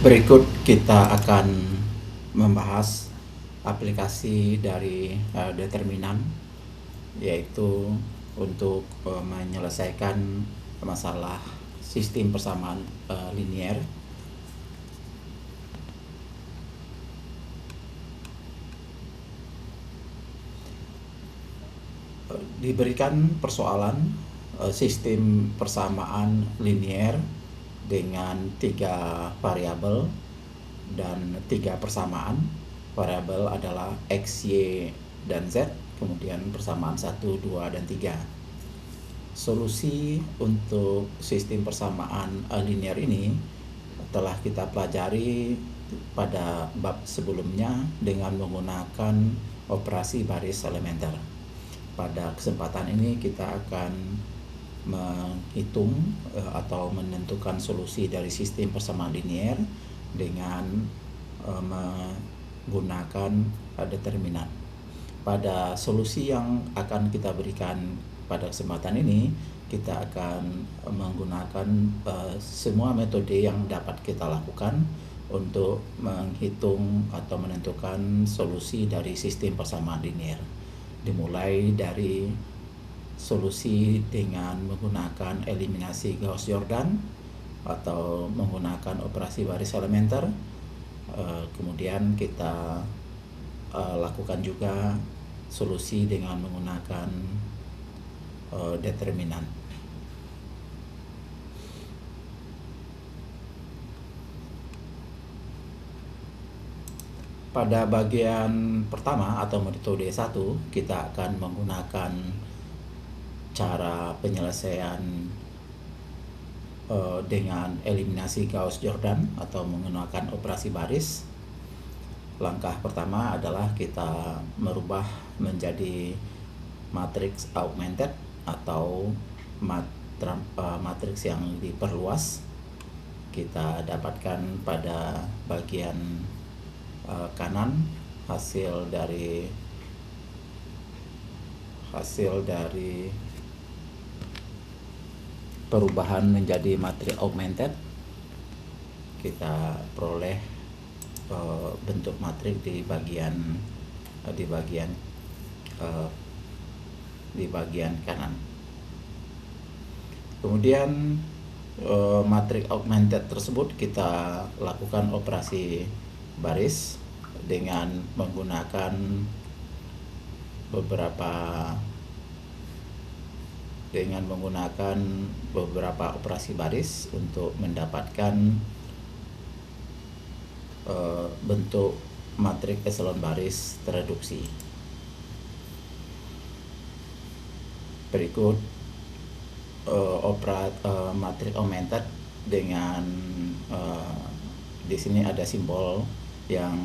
Berikut kita akan membahas aplikasi dari determinan, yaitu untuk menyelesaikan masalah sistem persamaan linier. Diberikan persoalan sistem persamaan linier dengan 3 variabel dan 3 persamaan. Variabel adalah X, Y, dan Z, kemudian persamaan 1, 2, dan 3. Solusi untuk sistem persamaan linier ini telah kita pelajari pada bab sebelumnya dengan menggunakan operasi baris elementer. Pada kesempatan ini kita akan menghitung atau menentukan solusi dari sistem persamaan linier dengan menggunakan determinan. Pada solusi yang akan kita berikan pada kesempatan ini, kita akan menggunakan semua metode yang dapat kita lakukan untuk menghitung atau menentukan solusi dari sistem persamaan linier. Dimulai dari solusi dengan menggunakan eliminasi Gauss-Jordan atau menggunakan operasi baris elementer. Kemudian kita lakukan juga solusi dengan menggunakan determinan. Pada bagian pertama atau metode 1, kita akan menggunakan cara penyelesaian dengan eliminasi Gauss-Jordan atau menggunakan operasi baris. Langkah pertama adalah kita merubah menjadi matriks augmented atau matriks yang diperluas. Kita dapatkan pada bagian kanan hasil dari perubahan menjadi matriks augmented. Kita peroleh bentuk matriks di bagian kanan. Kemudian matriks augmented tersebut kita lakukan operasi baris dengan menggunakan beberapa operasi baris untuk mendapatkan bentuk matriks eselon baris tereduksi. Berikut matriks augmented dengan di sini ada simbol yang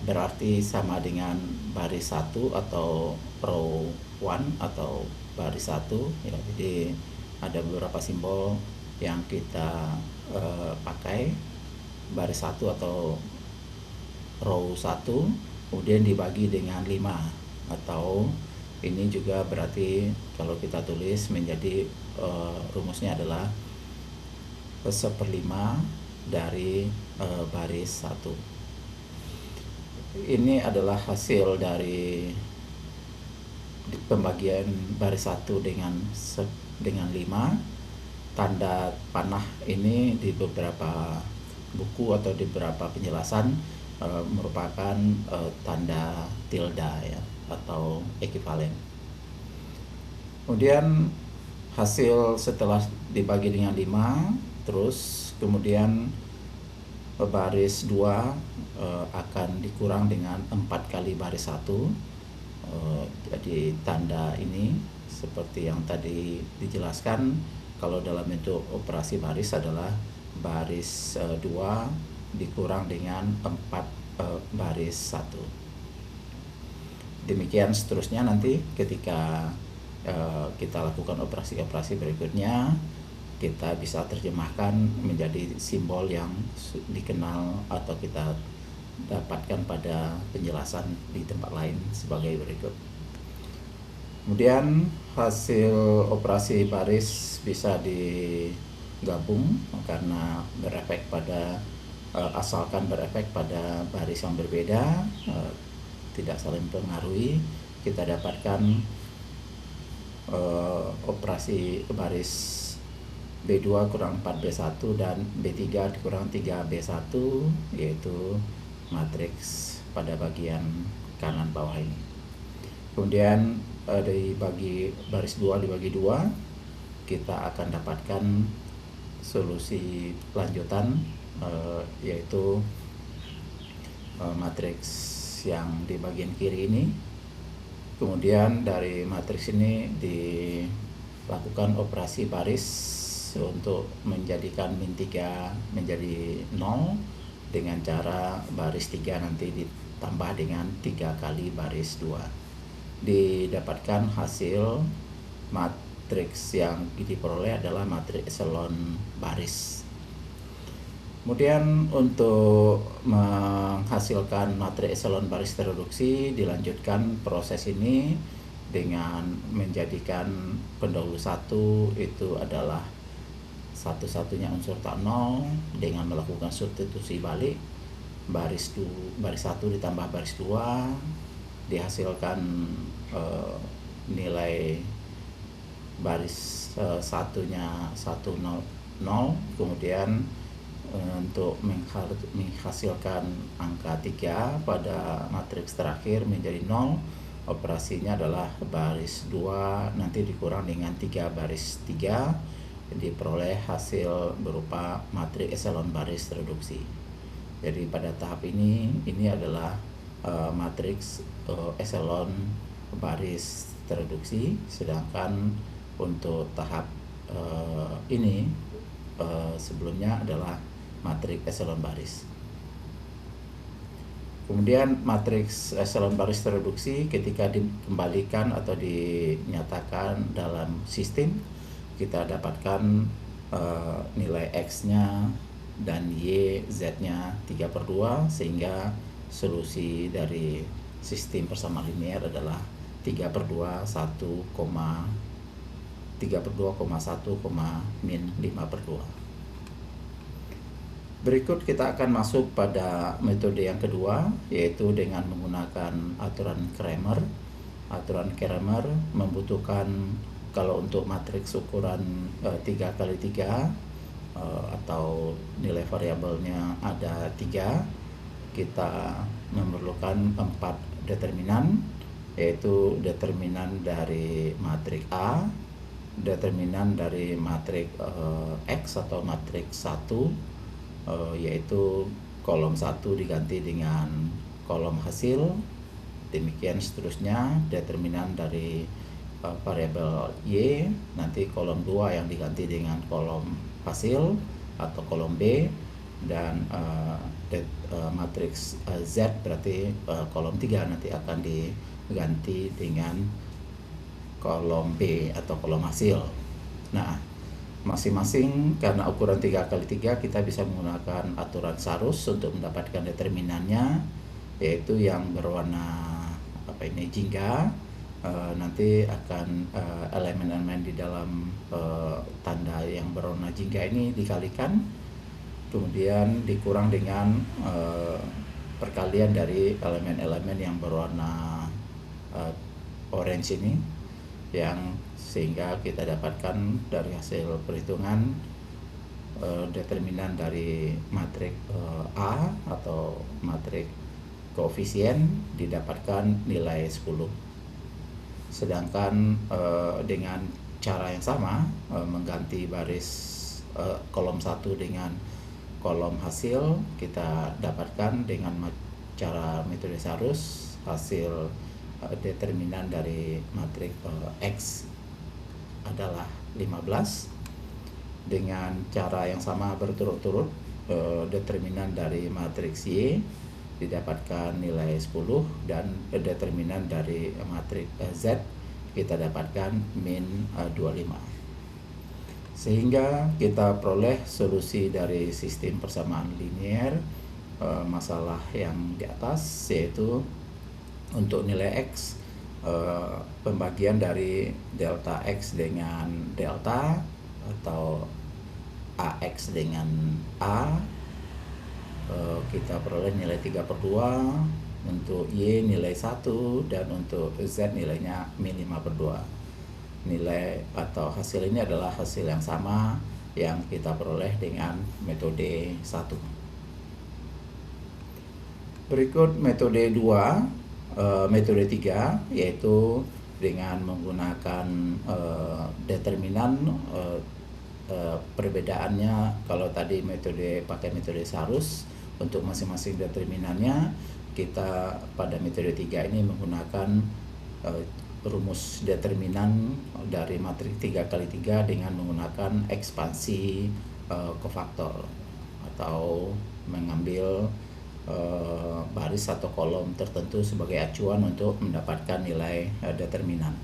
berarti sama dengan baris 1 atau row 1 atau baris 1 ya. Jadi ada beberapa simbol yang kita pakai. Baris 1 atau row 1 kemudian dibagi dengan 5, atau ini juga berarti kalau kita tulis menjadi rumusnya adalah 1/5 dari baris 1. Ini adalah hasil dari pembagian baris 1 dengan 5. Tanda panah ini di beberapa buku atau di beberapa penjelasan merupakan tanda tilde ya, atau ekuivalen. Kemudian hasil setelah dibagi dengan 5, terus kemudian baris 2 akan dikurang dengan 4 kali baris 1. Jadi tanda ini seperti yang tadi dijelaskan, kalau dalam bentuk operasi baris adalah baris 2 dikurang dengan 4 baris 1. Demikian seterusnya nanti ketika kita lakukan operasi-operasi berikutnya, kita bisa terjemahkan menjadi simbol yang dikenal atau kita dapatkan pada penjelasan di tempat lain sebagai berikut. Kemudian hasil operasi baris bisa gabung karena berefek pada asalkan berefek pada baris yang berbeda, tidak saling mempengaruhi, kita dapatkan operasi baris B2 kurang 4B1 dan B3 kurang 3B1, yaitu matriks pada bagian kanan bawah ini. Kemudian dibagi baris 2 dibagi 2, kita akan dapatkan solusi lanjutan, yaitu matriks yang di bagian kiri ini. Kemudian dari matriks ini dilakukan operasi baris untuk menjadikan min 3 menjadi 0 dengan cara baris 3 nanti ditambah dengan 3 kali baris 2. Didapatkan hasil matriks yang diperoleh adalah matriks echelon baris. Kemudian untuk menghasilkan matriks echelon baris tereduksi, dilanjutkan proses ini dengan menjadikan pendahulu 1 itu adalah satu-satunya unsur tak nol dengan melakukan substitusi balik. Baris 1 ditambah baris 2 dihasilkan nilai baris satunya 100. Kemudian untuk menghasilkan angka 3 pada matriks terakhir menjadi 0, operasinya adalah baris 2 nanti dikurang dengan 3 baris 3, diperoleh hasil berupa matriks echelon baris tereduksi. Jadi pada tahap ini adalah matriks echelon baris tereduksi, sedangkan untuk tahap ini sebelumnya adalah matriks echelon baris. Kemudian matriks echelon baris tereduksi ketika dikembalikan atau dinyatakan dalam sistem, kita dapatkan nilai X-nya dan Y, Z-nya 3/2, sehingga solusi dari sistem persamaan linear adalah 3/2, 3/2,1, min 5/2. Berikut kita akan masuk pada metode yang kedua, yaitu dengan menggunakan aturan Cramer. Aturan Cramer membutuhkan, kalau untuk matriks ukuran 3x3 atau nilai variabelnya ada 3, kita memerlukan 4 determinan, yaitu determinan dari matriks A, determinan dari matriks X atau matriks 1, yaitu kolom 1 diganti dengan kolom hasil, demikian seterusnya. Determinan dari variabel Y, nanti kolom 2 yang diganti dengan kolom hasil atau kolom B, dan matriks Z berarti kolom 3 nanti akan diganti dengan kolom B atau kolom hasil. Nah, masing-masing karena ukuran 3x3 kita bisa menggunakan aturan Sarus untuk mendapatkan determinannya, yaitu yang berwarna jingga. Nanti akan elemen-elemen di dalam tanda yang berwarna jingga ini dikalikan, kemudian dikurang dengan perkalian dari elemen-elemen yang berwarna orange ini, yang sehingga kita dapatkan dari hasil perhitungan determinan dari matriks A atau matriks koefisien didapatkan nilai 10. Sedangkan dengan cara yang sama, mengganti baris kolom 1 dengan kolom hasil, kita dapatkan dengan cara metode Sarus hasil determinan dari matriks X adalah 15. Dengan cara yang sama berturut-turut, determinan dari matriks Y didapatkan nilai 10, dan determinan dari matriks Z kita dapatkan min 25. Sehingga kita peroleh solusi dari sistem persamaan linear masalah yang di atas, yaitu untuk nilai X, pembagian dari delta X dengan delta atau AX dengan A, kita peroleh nilai 3/2, untuk Y nilai 1, dan untuk Z nilainya min 5/2. Nilai atau hasil ini adalah hasil yang sama yang kita peroleh dengan metode 1. Berikut metode 2, metode 3, yaitu dengan menggunakan determinan. Perbedaannya, kalau tadi pakai metode Sarus, untuk masing-masing determinannya kita pada metode 3 ini menggunakan rumus determinan dari matriks 3x3 dengan menggunakan ekspansi kofaktor, atau mengambil baris atau kolom tertentu sebagai acuan untuk mendapatkan nilai determinan.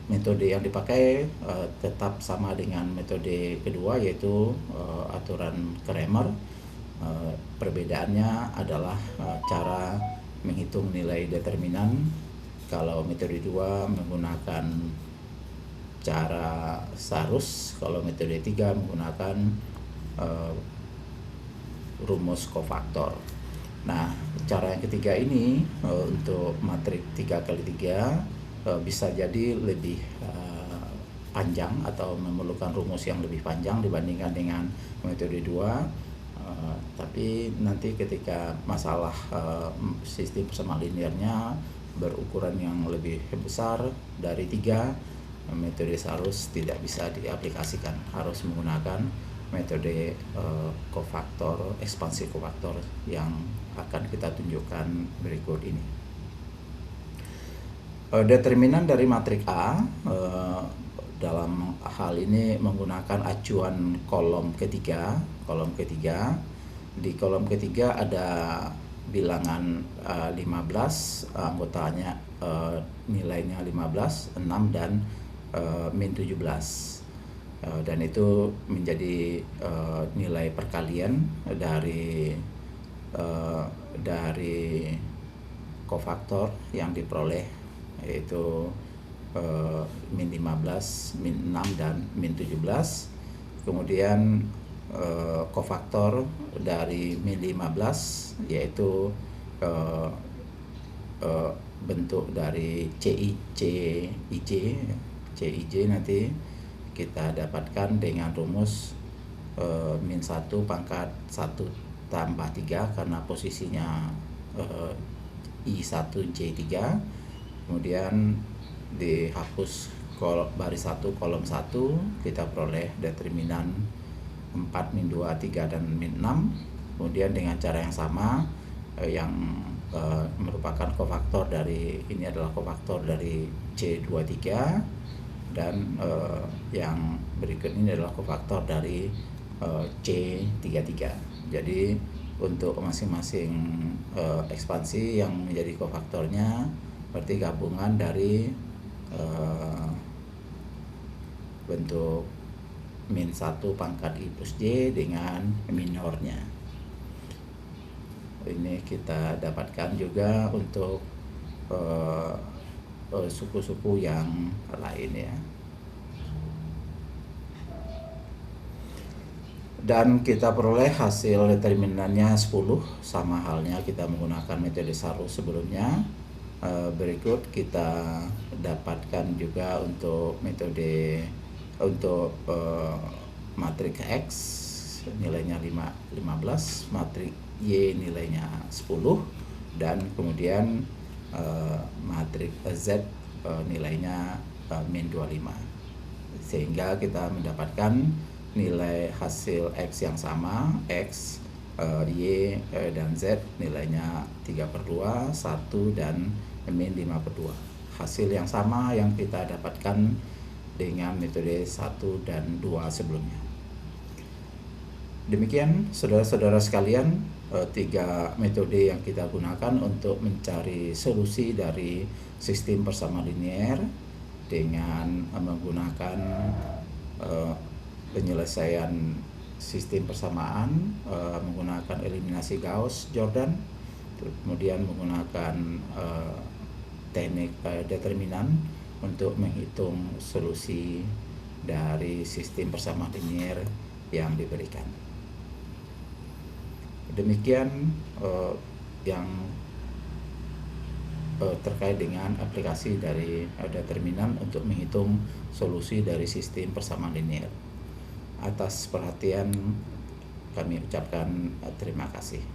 Metode yang dipakai tetap sama dengan metode kedua, yaitu aturan Cramer. Perbedaannya adalah cara menghitung nilai determinan. Kalau metode 2 menggunakan cara Sarus, kalau metode 3 menggunakan rumus kofaktor. Nah, cara yang ketiga ini untuk matriks 3x3 bisa jadi lebih panjang atau memerlukan rumus yang lebih panjang dibandingkan dengan metode 2. Tapi nanti ketika masalah sistem persamaan linearnya berukuran yang lebih besar dari 3, metode Sarus tidak bisa diaplikasikan, harus menggunakan metode kofaktor, ekspansi kofaktor yang akan kita tunjukkan berikut ini. Determinan dari matriks A dalam hal ini menggunakan acuan kolom ketiga. Di kolom ketiga ada bilangan 15, anggotanya nilainya 15, 6, dan min 17. Dan itu menjadi nilai perkalian dari kofaktor yang diperoleh, yaitu min 15, min 6, dan min 17. Kemudian kofaktor dari min 15, yaitu bentuk dari CIJ nanti kita dapatkan dengan rumus min 1 pangkat 1 tambah 3, karena posisinya I1J3. Kemudian dihapus baris 1 kolom 1, kita peroleh determinan 4, min 2, 3, dan min 6. Kemudian dengan cara yang sama, yang merupakan kofaktor dari ini adalah kofaktor dari C23, dan yang berikut ini adalah kofaktor dari C33. Jadi untuk masing-masing ekspansi yang menjadi kofaktornya berarti gabungan dari bentuk min 1 pangkat I plus J dengan minornya. Ini kita dapatkan juga untuk suku-suku yang lain ya. Dan kita peroleh hasil determinannya 10, sama halnya kita menggunakan metode Sarus sebelumnya. Berikut kita dapatkan juga untuk metode matriks X nilainya 15, matriks Y nilainya 10, dan kemudian matriks Z nilainya min 25, sehingga kita mendapatkan nilai hasil X yang sama, X, Y, dan Z nilainya 3/2, 1, dan min 5/2. Hasil yang sama yang kita dapatkan dengan metode 1 dan 2 sebelumnya. Demikian saudara-saudara sekalian, 3 metode yang kita gunakan untuk mencari solusi dari sistem persamaan linear dengan menggunakan penyelesaian sistem persamaan, menggunakan eliminasi Gauss-Jordan, kemudian menggunakan teknik determinan untuk menghitung solusi dari sistem persamaan linear yang diberikan. Demikian yang terkait dengan aplikasi dari determinan untuk menghitung solusi dari sistem persamaan linear. Atas perhatian kami ucapkan terima kasih.